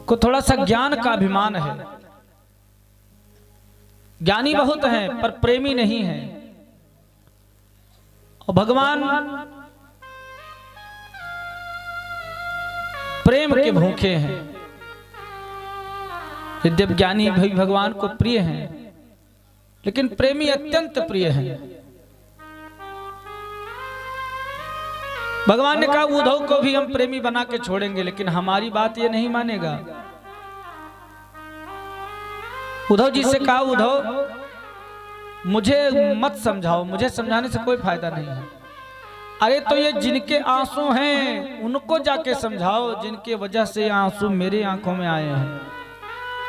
को थोड़ा सा ज्ञान का अभिमान है। ज्ञानी बहुत हैं पर प्रेमी नहीं है। और भगवान प्रेम के भूखे हैं। यद्यपि ज्ञानी भी भगवान को प्रिय हैं, लेकिन प्रेमी अत्यंत प्रिय हैं। भगवान ने कहा उद्धव को भी हम प्रेमी बना के छोड़ेंगे, लेकिन हमारी बात ये नहीं मानेगा। उद्धव जी से कहा उद्धव मुझे मत समझाओ, मुझे समझाने से कोई फायदा नहीं है। अरे तो ये जिनके आंसू हैं उनको जाके समझाओ, जिनके वजह से आंसू मेरे आंखों में आए हैं,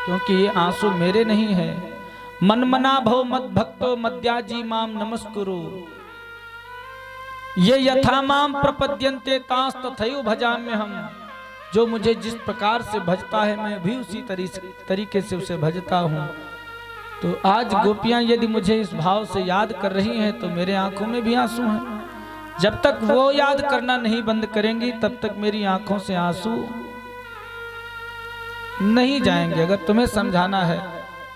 क्योंकि ये आंसू मेरे नहीं है। मन मना भव मद भक्तो मद्याजी माम नमस्कुरु, ये यथा माम प्रपद्यन्ते तांस तथैव भजाम्य हम। जो मुझे जिस प्रकार से भजता है मैं भी उसी तरीके से उसे भजता हूँ। तो आज गोपियां यदि मुझे इस भाव से याद कर रही हैं तो मेरे आंखों में भी आंसू हैं। जब तक वो याद करना नहीं बंद करेंगी तब तक मेरी आंखों से आंसू नहीं जाएंगे। अगर तुम्हें समझाना है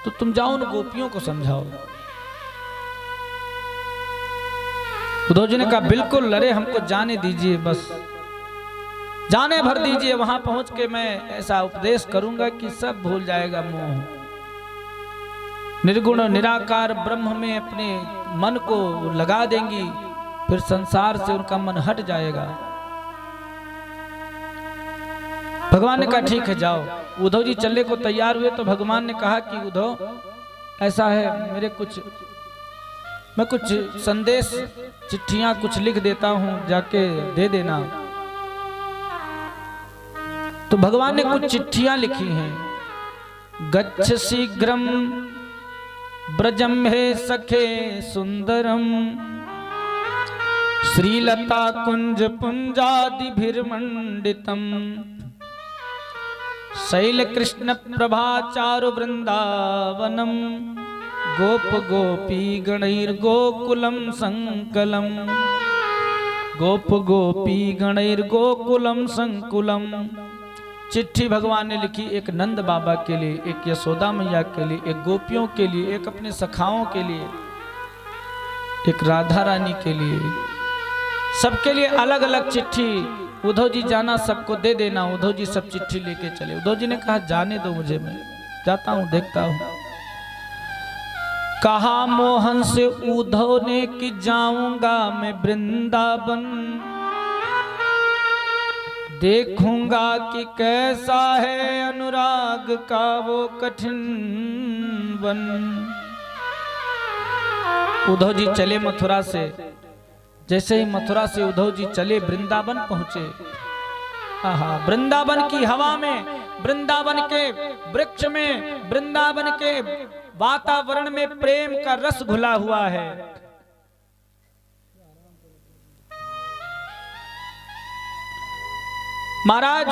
तो तुम जाओ उन गोपियों को समझाओ। उद्धव जी ने कहा बिल्कुल लरे, हमको जाने दीजिए, बस जाने भर दीजिए। वहां पहुंच के मैं ऐसा उपदेश करूंगा कि सब भूल जाएगा मोह। निर्गुण निराकार ब्रह्म में अपने मन को लगा देंगी, फिर संसार से उनका मन हट जाएगा। भगवान ने कहा ठीक है जाओ। उद्धव जी चलने को तैयार हुए तो भगवान ने कहा कि उद्धव ऐसा है, मैं कुछ संदेश चिट्ठियां कुछ लिख देता हूं, जाके दे देना। तो भगवान ने कुछ चिट्ठियां लिखी हैं। गच्छ शीघ्रम ब्रजम हे सखे सुंदरम, श्रीलता कुंज पुंजादिभिर्मंडितम, शैल कृष्ण प्रभा चारु वृंदावनम, गोप गोपी गणैर गोकुलम संकलम, गोप गोपी गणैर गोकुलम संकुलम। चिट्ठी भगवान ने लिखी एक नंद बाबा के लिए, एक यशोदा मैया के लिए, एक गोपियों के लिए, एक अपने सखाओं के लिए, एक राधा रानी के लिए, सबके लिए अलग अलग चिट्ठी। उद्धव जी जाना सबको दे देना। उद्धव जी सब चिट्ठी लेके चले। उद्धव जी ने कहा जाने दो मुझे, मैं जाता हूं, देखता हूं। कहा मोहन से उद्धव ने कि जाऊंगा मैं वृंदावन, देखूंगा कि कैसा है अनुराग का वो कठिन वन। उद्धव जी चले मथुरा से। जैसे ही मथुरा से उद्धव जी चले वृंदावन पहुंचे। आहा, वृंदावन की हवा में, वृंदावन के वृक्ष में, वृंदावन के वातावरण में प्रेम का रस घुला हुआ है। महाराज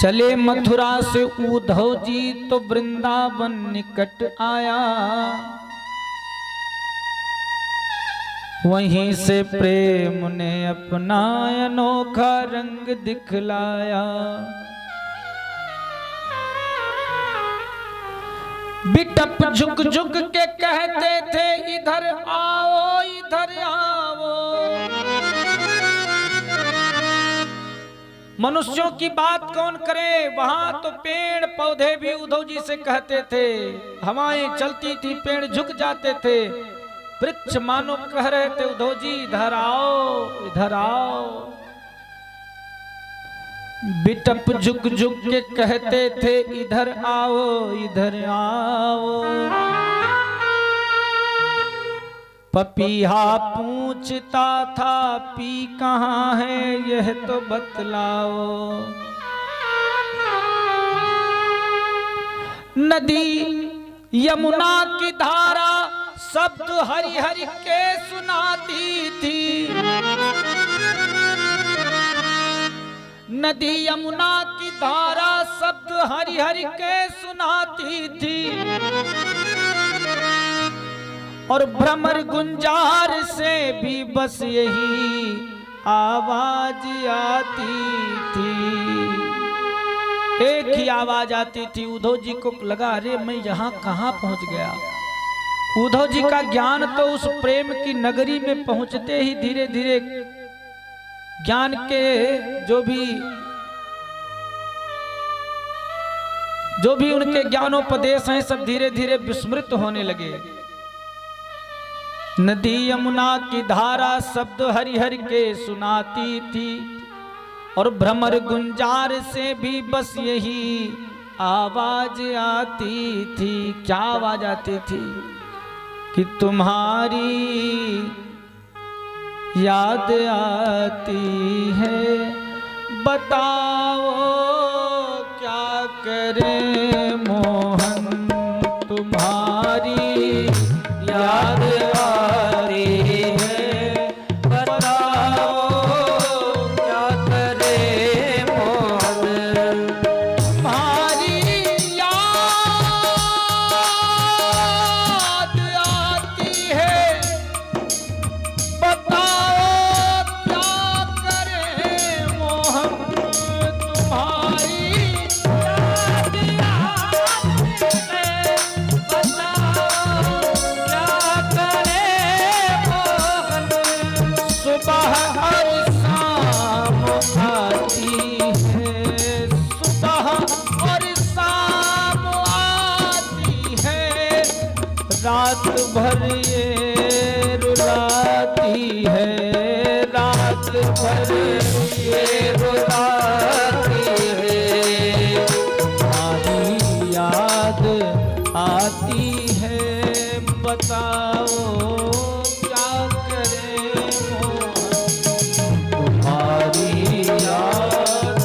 चले मथुरा से उद्धव जी तो वृंदावन निकट आया, वहीं से प्रेम ने अपना अनोखा रंग दिखलाया। बिटप झुक झुक के कहते थे इधर आओ इधर आओ। मनुष्यों की बात कौन करे, वहां तो पेड़ पौधे भी उद्धव जी से कहते थे। हवाएं चलती थी, पेड़ झुक जाते थे, वृक्ष मानो कह रहे थे उद्धव जी इधर आओ इधर आओ। बिटप झुक झुक के कहते थे इधर आओ इधर आओ। पपीहा पूछता था पी कहाँ है यह तो बतलाओ। नदी यमुना की धारा शब्द हरि हरि के सुनाती थी। नदी यमुना की धारा शब्द हरि हरि के सुनाती थी। और भ्रमर गुंजार से भी बस यही आवाज आती थी, एक ही आवाज आती थी। उद्धव जी को लगा अरे मैं यहाँ कहाँ पहुँच गया। उद्धव जी का ज्ञान तो उस प्रेम की नगरी में पहुँचते ही धीरे धीरे ज्ञान के जो भी उनके ज्ञानोपदेश हैं सब धीरे धीरे विस्मृत होने लगे। नदी यमुना की धारा शब्द हरि हरि के सुनाती थी और भ्रमर गुंजार से भी बस यही आवाज आती थी। क्या आवाज आती थी कि तुम्हारी याद आती है, बताओ क्या करें मोहन, तुम्हारी याद आती है, बताओ क्या करें मोहन, तुम्हारी याद आती है, बताओ क्या करें मोहन, तुम्हारी रात भर ये रुलाती है, रात भर ये रुलाती है, तुम्हारी याद आती है, बताओ क्या करें मोहन, तुम्हारी याद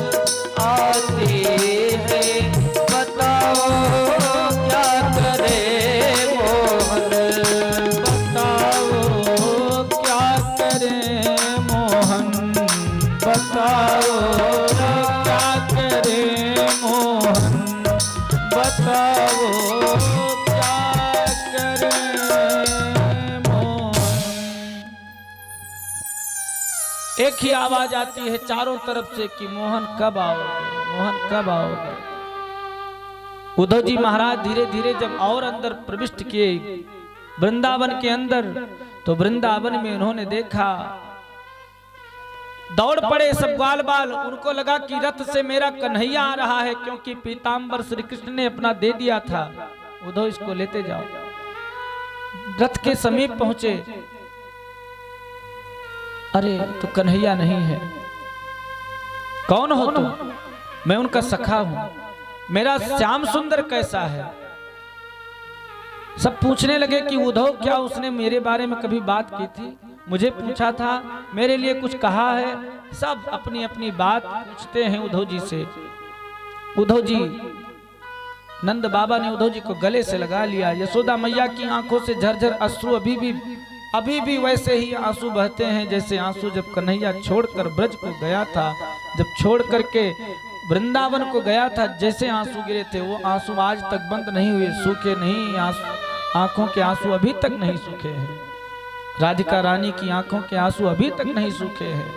आती है, बताओ क्या करें बताओ क्या करें मोहन, बताओ क्या करें मोहन। एक ही आवाज आती है चारों तरफ से कि मोहन कब आओगे, मोहन कब आओगे। उद्धव जी महाराज धीरे धीरे जब और अंदर प्रविष्ट किए वृंदावन के अंदर, तो वृंदावन में उन्होंने देखा, दौड़ पड़े सब ग्वाल बाल। उनको लगा कि रथ से मेरा कन्हैया आ रहा है, क्योंकि पीताम्बर श्री कृष्ण ने अपना दे दिया था। उद्धव इसको लेते जाओ। रथ के समीप पहुंचे, अरे तो कन्हैया नहीं है, कौन हो तुम? मैं उनका सखा हूं, मेरा श्याम सुंदर कैसा है? सब पूछने लगे कि उद्धव क्या उसने मेरे बारे में कभी बात की थी, मुझे पूछा था, मेरे लिए कुछ कहा है? सब अपनी अपनी बात पूछते हैं उद्धव जी से। उद्धव जी, नंद बाबा ने उद्धव जी को गले से लगा लिया। यशोदा मैया की आंखों से झरझर अश्रु अभी भी वैसे ही आंसू बहते हैं जैसे आंसू जब कन्हैया छोड़कर ब्रज को गया था, जब छोड़ करके वृंदावन को गया था, जैसे आंसू गिरे थे वो आंसू आज तक बंद नहीं हुए, सूखे नहीं। आंखों के आंसू अभी तक नहीं सूखे हैं। राधिका रानी की आंखों के आंसू अभी तक नहीं सूखे हैं।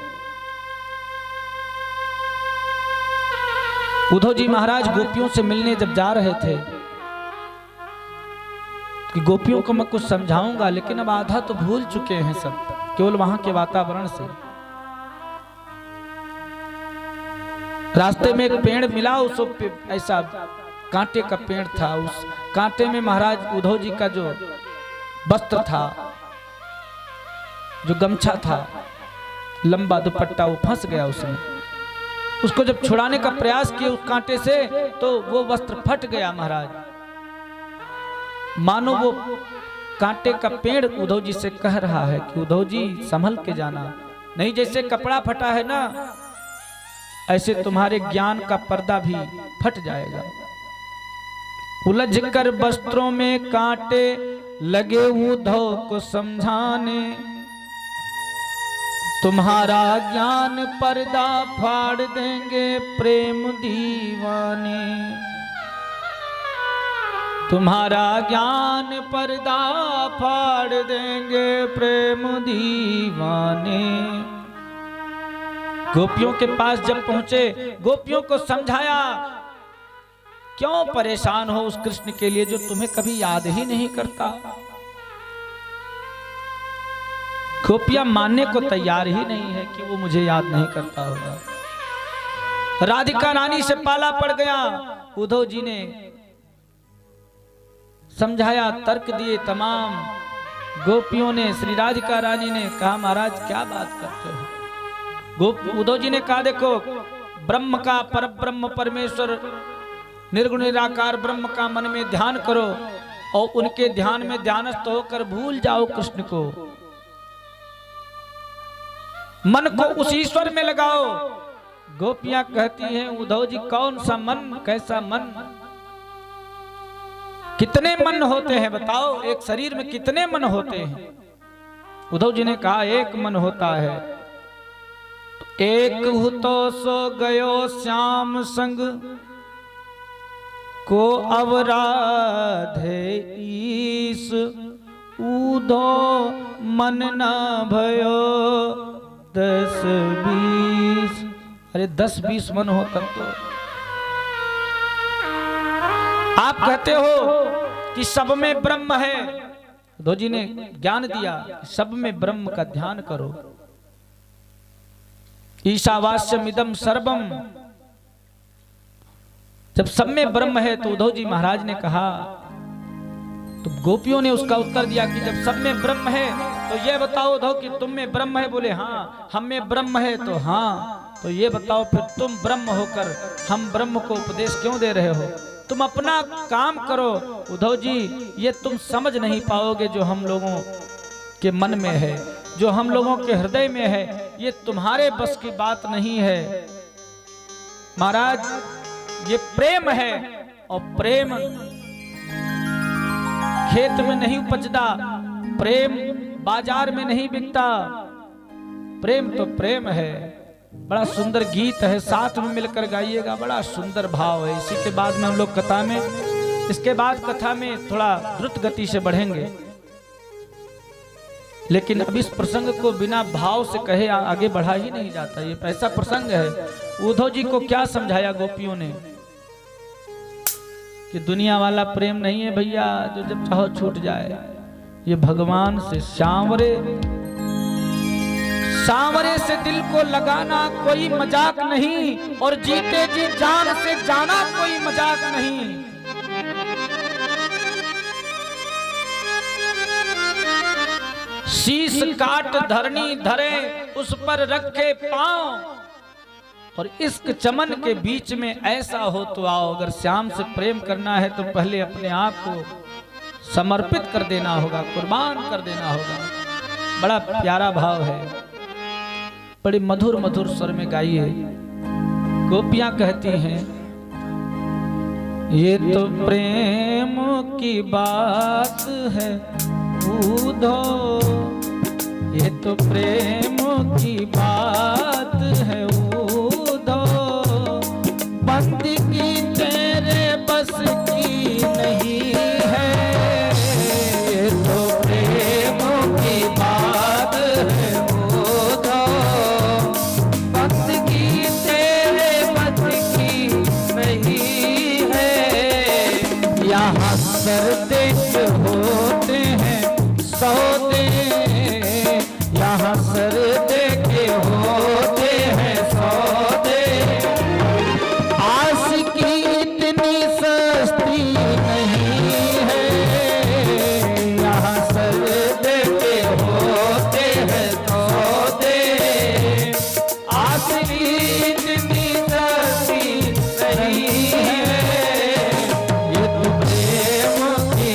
उद्धव जी महाराज गोपियों से मिलने जब जा रहे थे कि गोपियों को मैं कुछ समझाऊंगा, लेकिन अब आधा तो भूल चुके हैं सब, केवल वहां के वातावरण से। रास्ते में एक पेड़ मिला, उस ऐसा कांटे का पेड़ था। उस कांटे में महाराज उद्धव जी का जो वस्त्र था, जो गमछा था, लंबा दुपट्टा, वो फंस गया उसमें। उसको जब छुड़ाने का प्रयास किया उस कांटे से, तो वो वस्त्र फट गया महाराज। मानो वो कांटे का पेड़ उद्धव जी से कह रहा है कि उद्धव जी संभल के जाना, नहीं जैसे कपड़ा फटा है ना, ऐसे तुम्हारे ज्ञान का पर्दा भी फट जाएगा। उलझ कर वस्त्रों में कांटे लगे उद्धव को समझाने, तुम्हारा ज्ञान पर्दा फाड़ देंगे प्रेम दीवाने, तुम्हारा ज्ञान पर्दा फाड़ देंगे प्रेम दीवाने। गोपियों के पास जब पहुंचे, गोपियों को समझाया, क्यों परेशान हो उस कृष्ण के लिए जो तुम्हें कभी याद ही नहीं करता। गोपियां मानने को तैयार ही नहीं है कि वो मुझे याद नहीं करता होगा। राधिका रानी से पाला पड़ गया। उद्धव जी ने समझाया, तर्क दिए तमाम। गोपियों ने, श्री राधिका रानी ने कहा, महाराज क्या बात करते हो। उद्धव जी ने कहा, देखो ब्रह्म का, पर ब्रह्म परमेश्वर निर्गुण निराकार ब्रह्म का मन में ध्यान करो और उनके ध्यान में ध्यानस्थ होकर भूल जाओ कृष्ण को। मन को उस ईश्वर में लगाओ। गोपियां कहती हैं, उद्धव जी कौन सा मन, कैसा मन, कितने मन होते हैं बताओ, एक शरीर में कितने मन होते हैं। उद्धव जी ने कहा, एक मन होता है। एक हुतो सो गयो श्याम संग को अवराधे ईस, ऊधो मन न भयो 10-20। अरे 10-20 मन हो तब तो। आप कहते हो कि सब में ब्रह्म है। उद्धव जी ने ज्ञान दिया, सब में ब्रह्म का ध्यान करो। ईशावास्यमिदं सर्वम, जब सब में ब्रह्म है तो उद्धव जी महाराज ने कहा, तो गोपियों ने उसका उत्तर दिया कि जब सब में ब्रह्म है तो ये बताओ उद्धव कि तुम में ब्रह्म है। बोले हाँ, हम में ब्रह्म है। तो हाँ, तो ये बताओ फिर तुम ब्रह्म होकर हम ब्रह्म को उपदेश क्यों दे रहे हो। तुम अपना काम करो। उद्धव जी ये तुम समझ नहीं पाओगे जो हम लोगों के मन में है, जो हम लोगों के हृदय में है, ये तुम्हारे बस की बात नहीं है। महाराज ये प्रेम है और प्रेम खेत में नहीं उपजता, प्रेम बाजार में नहीं बिकता। प्रेम तो प्रेम है। बड़ा सुंदर गीत है, साथ में मिलकर गाइएगा, बड़ा सुंदर भाव है। इसी के बाद में हम लोग कथा में, इसके बाद कथा में थोड़ा द्रुत गति से बढ़ेंगे, लेकिन अब इस प्रसंग को बिना भाव से कहे आगे बढ़ा ही नहीं जाता। ये ऐसा प्रसंग है। उद्धव जी को क्या समझाया गोपियों ने कि दुनिया वाला प्रेम नहीं है भैया जो जब चाहो छूट जाए। ये भगवान से सांवरे से दिल को लगाना कोई मजाक नहीं, और जीते जी जान से जाना कोई मजाक नहीं। शीश काट धरनी धरे उस पर रखे पांव, और इश्क चमन के बीच में ऐसा हो तो आओ। अगर श्याम से प्रेम करना है तो पहले अपने आप को समर्पित कर देना होगा, कुर्बान कर देना होगा। बड़ा प्यारा भाव है, बड़े मधुर मधुर स्वर में गाइए। गोपियां कहती हैं, ये तो प्रेम की बात है उद्धव, ये तो प्रेम की बात है उद्धव, बंदगी तेरे बस की नहीं है। ये तो प्रेम की बात है उद्धव, बंदगी तेरे बस की नहीं है। यहाँ सर्दे होते हैं सौदे, यहाँ सर्दे के होते हैं सौदे, आशिकी इतनी सस्ती नहीं है। यहाँ सर्दे के होते हैं सौदे, आशिकी इतनी सस्ती नहीं है। ये तो प्रेम की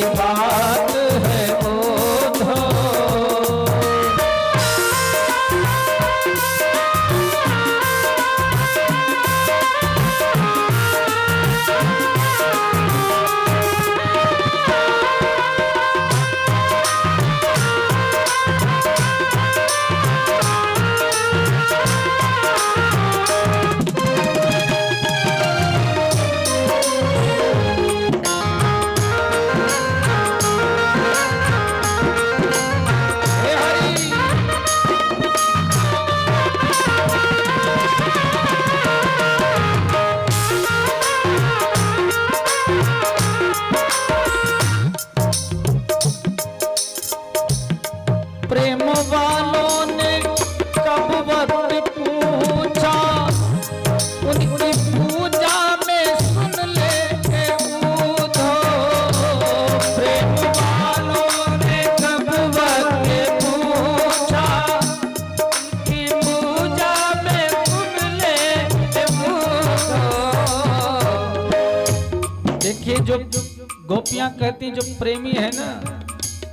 जो गोपियां कहती जो प्रेमी है ना,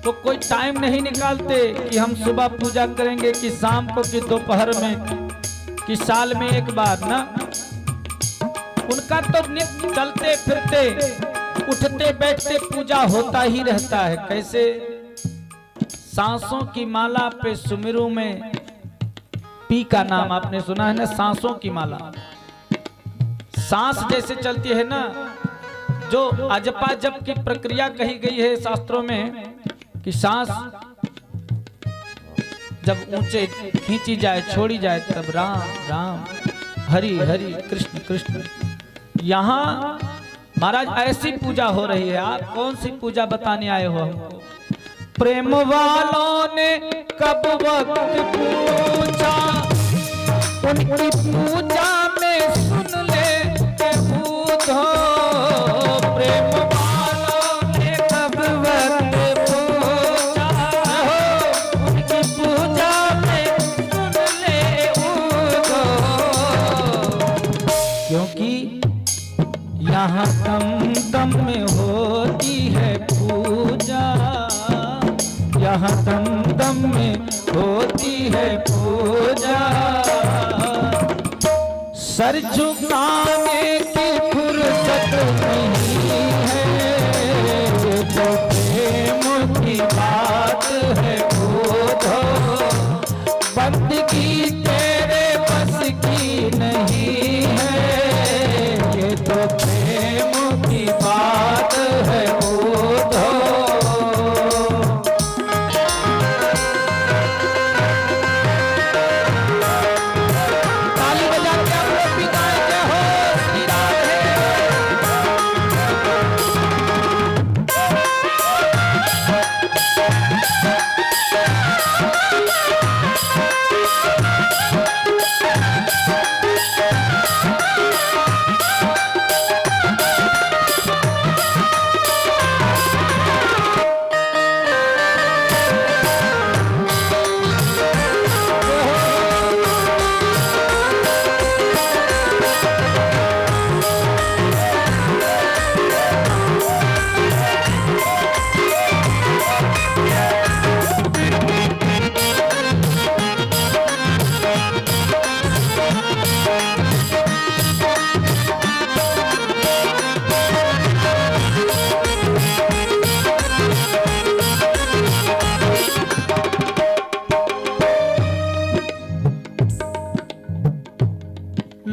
तो कोई टाइम नहीं निकालते कि हम सुबह पूजा करेंगे कि शाम को कि दोपहर में कि साल में एक बार ना। उनका तो नित्य चलते फिरते उठते बैठते पूजा होता ही रहता है। कैसे? सांसों की माला पे सुमिरू में पी का नाम आपने सुना है ना, सांसों की माला। सांस जैसे चलती है ना, जो अजपा जप की प्रक्रिया कही गई है शास्त्रों में कि सांस जब ऊंचे खींची जाए छोड़ी जाए तब राम राम हरि हरि कृष्ण कृष्ण। यहाँ महाराज ऐसी पूजा हो रही है। आप कौन सी पूजा बताने आए हो हमको? प्रेम वालों ने कब वक्त पूछा, उनकी पूजा में सुन ले हो। प्रेम वालों ने कब वक्त पूछा, उनकी पूजा में सुन ले हो। क्योंकि यहाँ दम दम में होती है पूजा, यहाँ दम दम में होती है पूजा। सर झुकाने की फुर्सत नहीं है, तो प्रेम की बात है पूजो। बंदगी तेरे बस की नहीं है, ये तो प्रेम की बात है पूजो।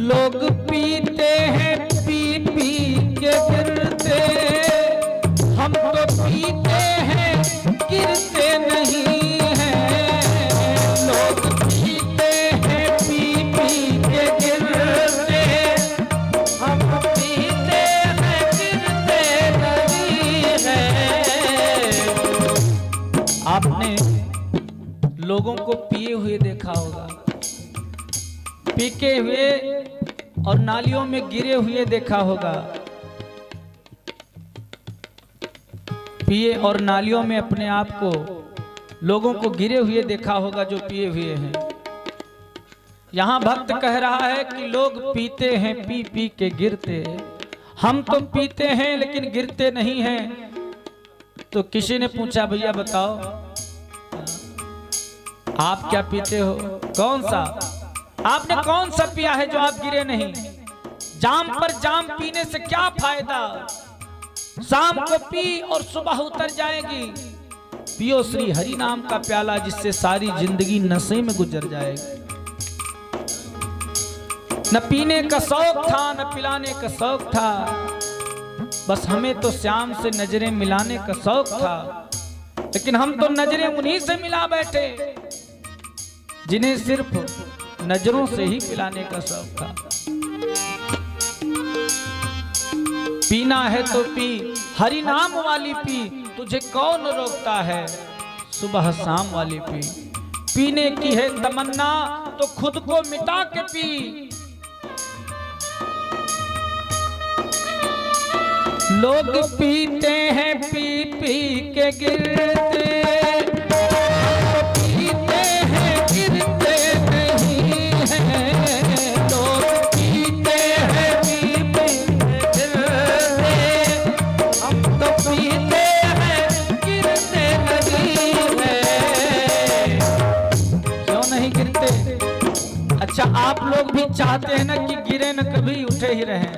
लोग पीते हैं पी पी के गिरते, हम तो पीते हैं गिरते नहीं हैं। लोग पीते हैं पी पी के गिरते, हम पीते हैं गिरते नहीं हैं। आपने लोगों को पिए हुए देखा होगा, पीके हुए और नालियों में गिरे हुए देखा होगा। पिए और नालियों में अपने आप को लोगों को गिरे हुए देखा होगा जो पिए हुए हैं। यहाँ भक्त कह रहा है कि लोग पीते हैं पी पी के गिरते, हम तो पीते हैं लेकिन गिरते नहीं हैं। तो किसी ने पूछा भैया बताओ आप क्या पीते हो, कौन सा आपने कौन सा पिया है जो आप गिरे नहीं? जाम पर जाम पीने से क्या फायदा, शाम को पी और सुबह उतर जाएगी। पियो श्री हरि नाम का प्याला, जिससे सारी जिंदगी नशे में गुजर जाएगी। न पीने का शौक था न पिलाने का शौक था, बस हमें तो श्याम से नजरें मिलाने का शौक था। लेकिन हम तो नजरें उन्हीं से मिला बैठे जिन्हें सिर्फ नजरों से ही पिलाने का शौक था। पीना है तो पी, हरि नाम वाली पी, तुझे कौन रोकता है, सुबह शाम वाली पी। पीने की है तमन्ना तो खुद को मिटा के पी। लोग पीते हैं पी पी के गिरते, हम भी चाहते हैं ना कि गिरे न कभी, उठे ही रहें,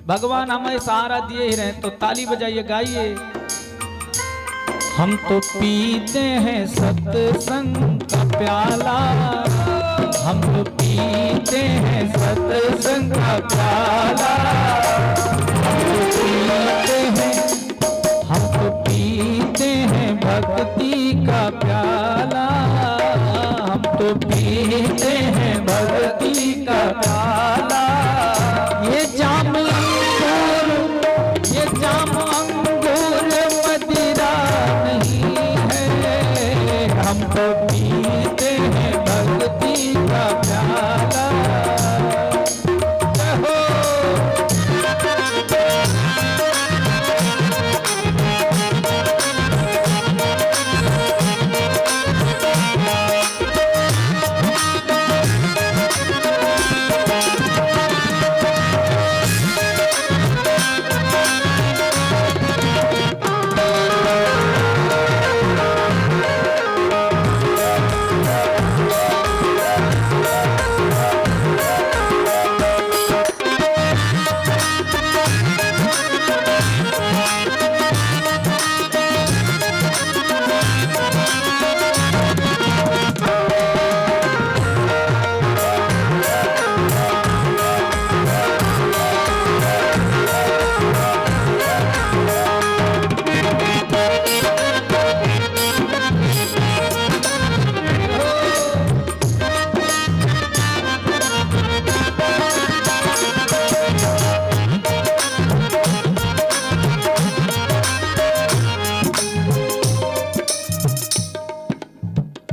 भगवान हमें सहारा दिए ही रहें। तो ताली बजाइए, गाइए। हम तो पीते हैं सत्संग का प्याला, हम तो पीते हैं सत्संग का प्याला, हम तो पीते हैं भक्ति का प्याला, हम तो पीते हैं भक्ति का प्याला। ये जाम अंगूर, ये जाम अंगूर मदिरा नहीं है, हम तो पीते हैं भक्ति का प्याला।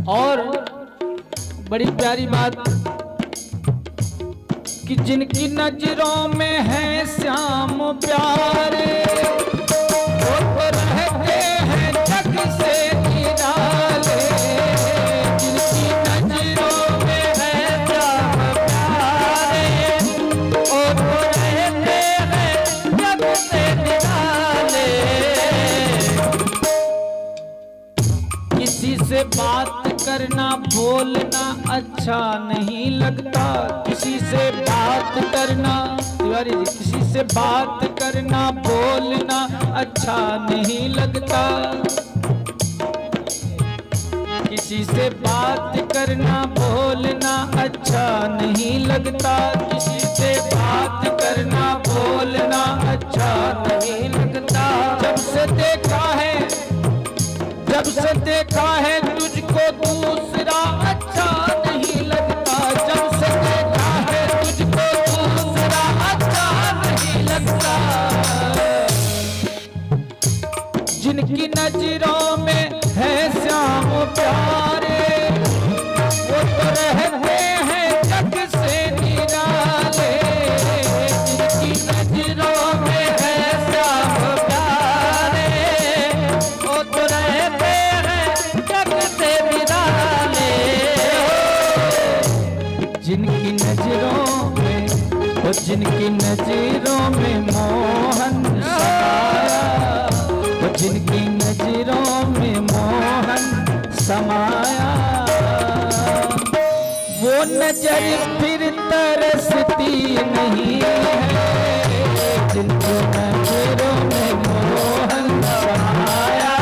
और बड़ी प्यारी बात कि जिनकी नजरों में है श्याम प्यारे, वो तो रहते हैं जग से निराले। जिनकी नजरों में है श्याम प्यारे, वो तो रहते हैं जग से निराले। किसी से बात करना बोलना अच्छा नहीं लगता, किसी से बात करना, तिवारी जी, किसी से बात करना बोलना अच्छा नहीं लगता, किसी से बात करना बोलना अच्छा नहीं लगता, किसी से बात करना बोलना अच्छा नहीं लगता। जब से देखा है, जब से देखा है तुझको दूसरा अच्छा नहीं लगता, जब से देखा है तुझको दूसरा अच्छा नहीं लगता। जिनकी नजरों में है श्याम प्यारे, वो तो रहते हैं जग से निराले। जिनकी नजरों में है श्याम प्यारे, वो तो रहते जिनकी नजरों में, वो जिनकी नजरों में मोहन समाया, वो जिनकी नजरों में मोहन समाया, वो नजर फिर तरसती नहीं है। जिनकी नजरों में मोहन समाया,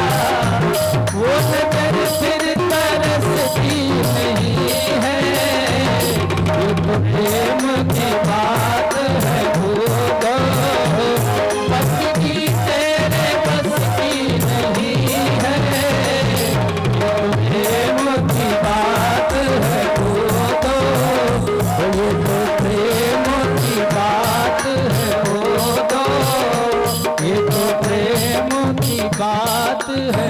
वो नजर फिर तरसती नहीं है। ये तो प्रेम की बात है भूलो, बस की तेरे बस की नहीं है। ये तो प्रेम की बात है भूलो, ये तो प्रेम की बात है भूलो, ये तो प्रेम की बात है।